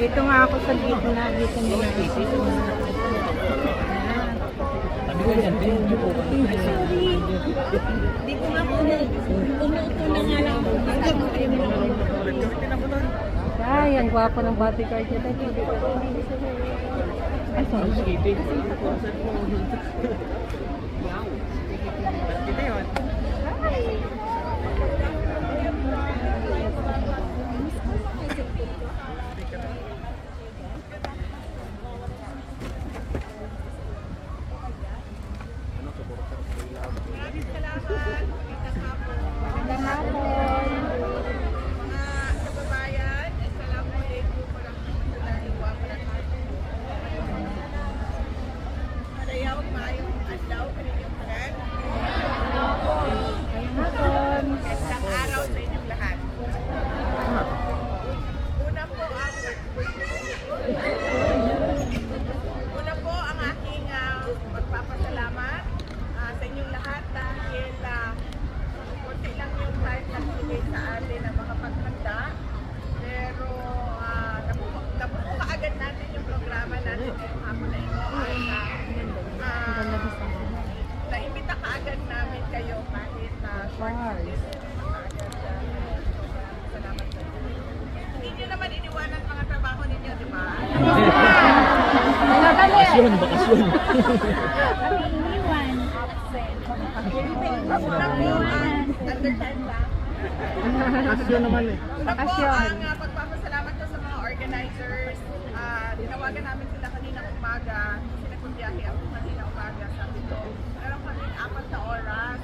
Dito nga ako sa gitna. Dito nga dito. Dito nga po na. Umuupo na nga lang ako. Ay, ang gwapo ng bodyguard niya. Ay, sorry. Una po ang aking magpapasalamat sa inyong lahat dahil konti lang yung time na binigay sa atin na makapaghanda. Pero nabuo kaagad natin yung programa natin ngayong hapon na ito at naimbita kaagad namin kayo kahit short notice. Salamat sa inyo. Hindi nyo naman iniwanan mga trabaho ninyo, di ba? Bakasyon, bakasyon. Bakasyon naman eh. Una po ang pagpapasalamat ko sa mga organizers. Tinawagan namin sila kanina umaga. Sinagpundiyahe ako kanina umaga. Sabi ko, meron kami 4 na oras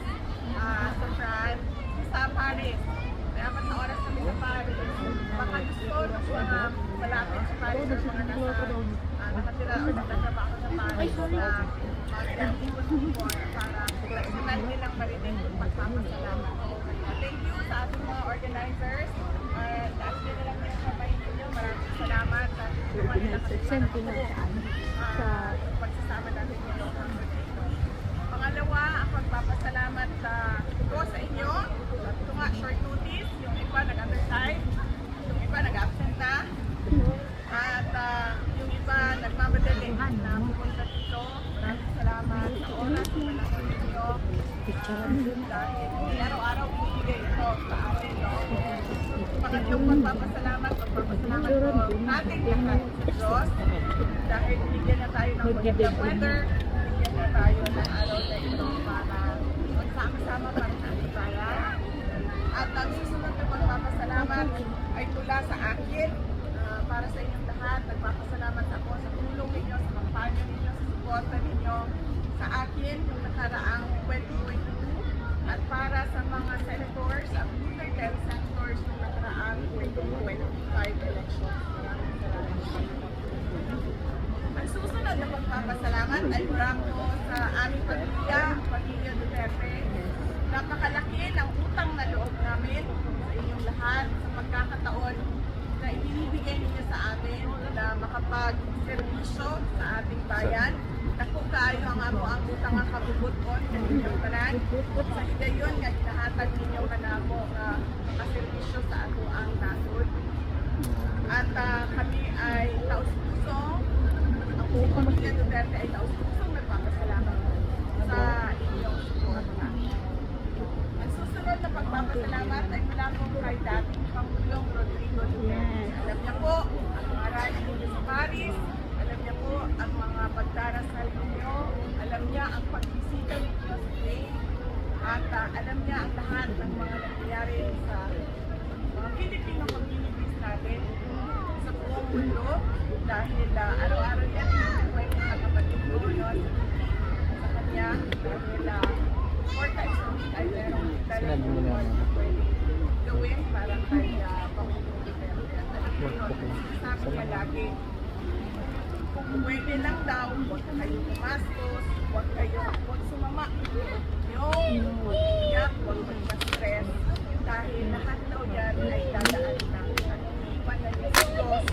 sa France, sa Paris. May 4 na oras kami sa Paris. Baka gusto ng mga malapit sa Paris or mga nakatira o nagtatrabaho sa Paris na mag-iwan para personal nilang marinig yung pagpapasalamat. Thank you sa ating mga organizers. Taas din na lang yung kamay ninyo. Maraming salamat. Pagsasama natin yung pangalawa, ang pagpapasalamat ko sa inyo. Ito nga, short notice. Yung iba nag-underside. Yung iba nag-absent na. At yung iba nagmamadali na pupunta dito. Maraming salamat sa oras na panahon ninyo. Dahil hindi araw-araw binibigay ito sa atin. Pangatlong pagpapasalamat ko natin lahat sa Diyos. Dahil binigyan na tayo ng magandang weather. Binigyan na tayo ng araw na ito para magsama-sama para sa ating bayan. At ang susunod na pagpapasalamat ay tula sa akin. Para sa inyong lahat, nagpapasalamat ako sa tulong ninyo, sa kampanya ninyo, sa suporta ninyo sa akin yung nakaraang 2022 at para sa mga senators at Duterte senators yung nakaraang 2025 elections. Maraming salamat. Ang susunod na pagpapasalamat ay marami ko sa aming pamilya Duterte. Napakalaki ng utang na loob namin sa inyong lahat sa pagkakataon na ibinibigay ninyo sa amin na makapag-servisyo sa ating bayan. Naku kayo ang ang utang ang kabubuton sa inyong tanan. Sa higayon nga ginahatag ninyo kanamo nga makaservisyo sa ato ang nasod. At kami ay taus-puso, ang buong pamilya Duterte ay taus-pusong nagpapasalamat sa inyong suporta. Ang susunod na pagpapasalamat ay mula po kay dating Pangulong Rodrigo Duterte. Alam niya po ang mga rally ninyo sa Paris, alam niya po ang mga pagdarasal ninyo, alam niya ang pagbisita ninyo sa Spain, at alam niya ang lahat ng mga nangyayari sa mga Filipino communities natin sa buong mundo dahil araw-araw niya pwede nakapatid ko yun sa kanya dahil 4 times a week ay merong talagang pwede gawin para kay Pangulong Duterte. At alam ko yun, sabi niya lagi, kung pwede lang daw, huwag kayong gumastos, huwag sumama yung iyak, huwag mag-stress dahil lahat daw yan ay dadaan lang at iwan na niya sa Diyos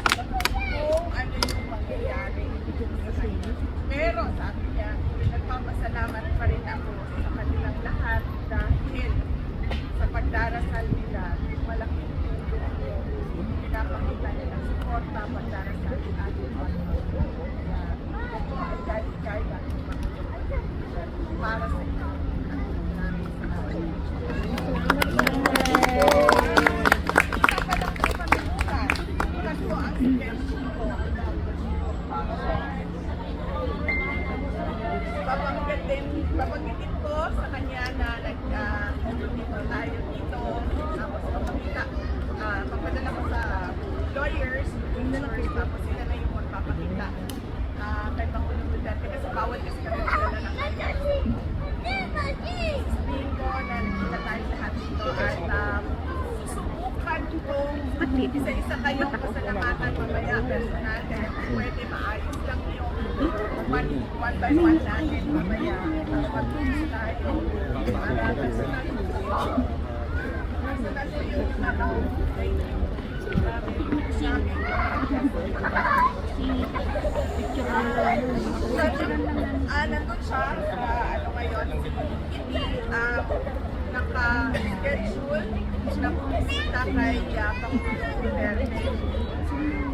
kung ano yung mangyayari sa kanya. Pero sabi niya, nagpapasalamat pa rin ako sa kanilang lahat dahil sa pagdarasal nila, malaking tulong yung pinapakita nilang suporta, pagdarasal sa kanya na nag-dito tayo dito. Tapos pagpadala ko sa lawyers, tapos sila na yung magpapakita kay Pangulong Duterte kasi bawal kasi kami padala ng sabihin ko na nakita tayo lahat dito at susubukan kong isa-isa kayong pasalamatan mamaya personal kaya kung pwede maayos lang yung one by one natin mamaya mag-focus tayo para personal ko yung thank you. Nandun siya ano ngayon, hindi naka-schedule na pumisita kay Pangulong Duterte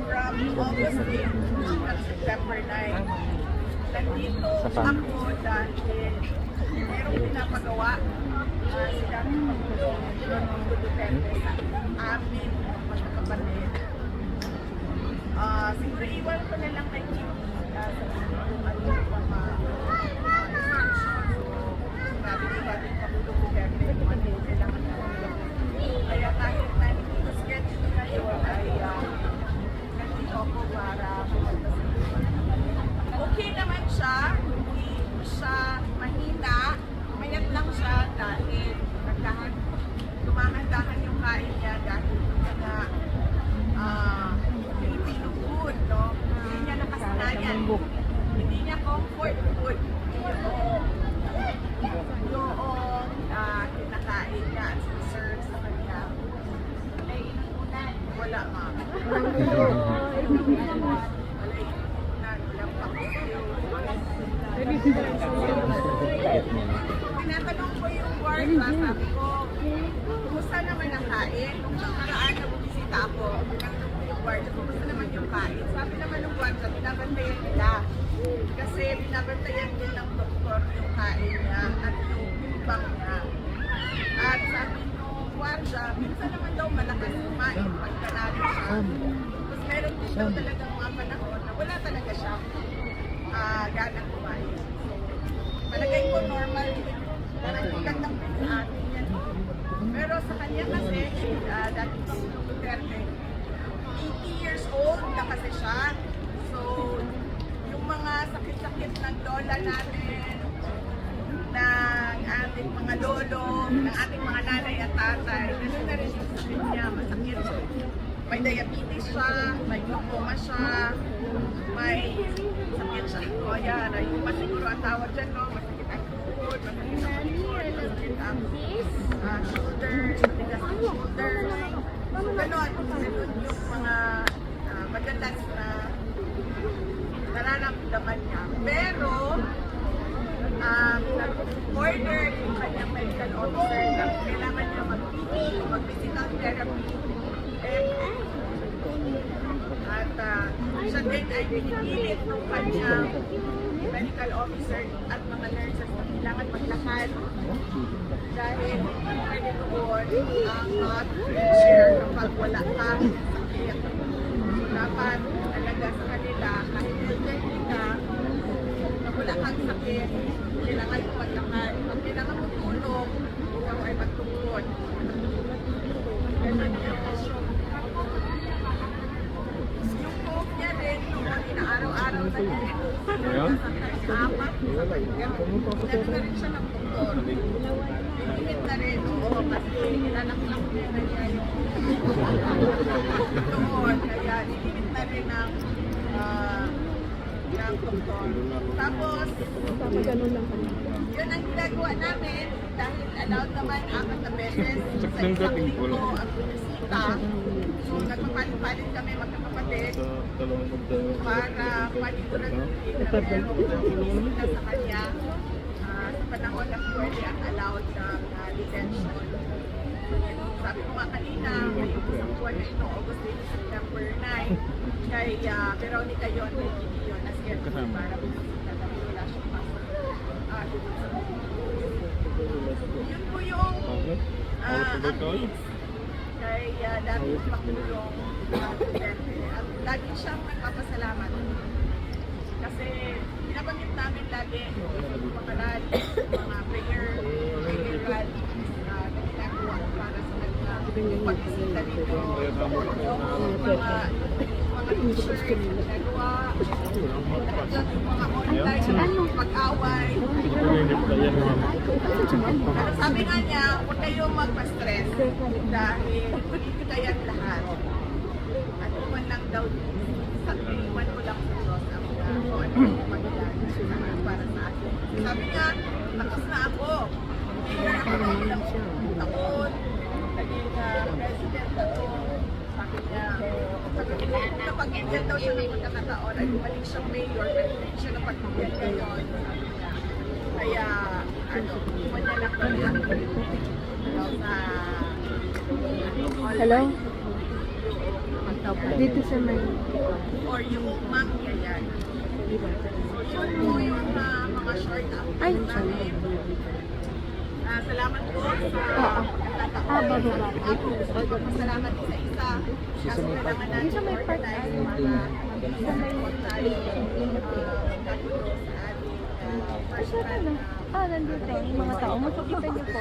from August 8 hanggang September 9. Nandito ako dahil merong pinapagawa si dating Pangulong Duterte sa amin magkakapatid. Siguro iwan ko na lang kay Kim sa kung ano yung mga sinabi ni dating Pangulong Duterte kung ano yung kailangan natin. Kaya kahit na hindi ko schedule ngayon ay nandito ako para okay naman siya, hindi siya mahina, mayat lang siya dahil tumahandahan yung kain niya dahil na Filipino food, no? Hindi niya nakasanayan. Hindi niya comfort food. Yung kinakain niya at serve sa kanya. Wala ma. Wala inuunan, walang paksiw. Tinatanong ko yung guard, sabi ko, kumusta naman ang kain? Nung nakaraan na bumisita ako, tinatanong ko yung guard, kumusta naman yung kain? Sabi naman ng guard, binabantayan nila. Kasi binabantayan din ng doktor yung kain niya at yung timbang niya. At sabi nung guard, minsan naman daw malakas kumain pag kanalo siya. Tapos meron din daw talagang mga panahon na wala talaga siya ganang kumain. Palagay ko normal din. Nagkakatang sa atin yan. Pero sa kanya kasi, dating Pangulong Duterte, 80 years old na kasi siya. So, yung mga sakit-sakit ng lola natin, ng ating mga lolo, ng ating mga nanay at tatay, kasi na rin yung sakit niya, masakit. May diabetes siya, may glaucoma siya, may sakit siya. O yan, yung masiguro ang tawag dyan, no? Masakit ang tuhod, masakit ang tuhod, masakit ang shoulders, matigas ang shoulders. So, ganon yung mga madalas na nararamdaman niya. Pero, nag-order yung kanyang medical officer na kailangan niya mag-physical therapy. At siya din ay pinipilit ng kanyang medical officer at mga nurses na kailangan maglakad dahil pwede doon ang mag-share kapag wala kang sakit. So dapat talaga sa kanila kahit healthy ka na wala kang sakit, kailangan mo maglakad. Pag kailangan mo tulog, ikaw ay magtungkod. Ganun yung coke niya rin noon, inaaraw-araw na niya rin. Sa apat, sa kanya. Pinag na rin siya ng doktor. Pinigit na rin, oo, kasi nilalaklang niya na niya yung doon. Kaya nilimit na rin ng doktor. Tapos, yun ang ginagawa namin dahil allowed naman 4 na beses sa isang linggo ang bumisita. So, nagpapalit-palit kami magkakapatid para paniguran na bumisita sa kanya sa panahon na pwede ang allowed ng detention. Sabi ko nga kanina, may isang buwan na ito, August 8, September 9, kay Veronica yun, may yun, as schedule para bumisita na wala siyang pasok. Yun po yung updates kay dating Pangulong Duterte. At lagi siyang nagpapasalamat Kasi pinabanggit namin lagi yung mga rally, mga prayer rally na ginagawa para sa pagbisita dito. Yung mga t-shirt na ginagawa, mga online pag-away. Pero sabi nga niya, huwag kayong magpa-stress dahil dito kayang lahat. At iwan lang daw, iwan ko lang sa Diyos ang kung ano yung magiging para sa akin. Sabi niya, lakas na ako. Hindi na ako ilang taon. Naging president ako. Sabi niya, napag-inyan daw siya ng pagkakataon ay bumalik siyang mayor, pero hindi siya napag-inyan ngayon. Sabi niya. Kaya, ano, iwan niya lang sa Hello? Dito sa may... or yung mangya yan. So, yun po yung mga short Ay, update namin. Salamat po sa pagkakataon. Salamat din sa isa. Kasi kailangan natin Sa may part organize ay, sa may tayo magkatulo sa ating first Saan na? Ah, nandito. Yung mga tao. Makikita niyo po.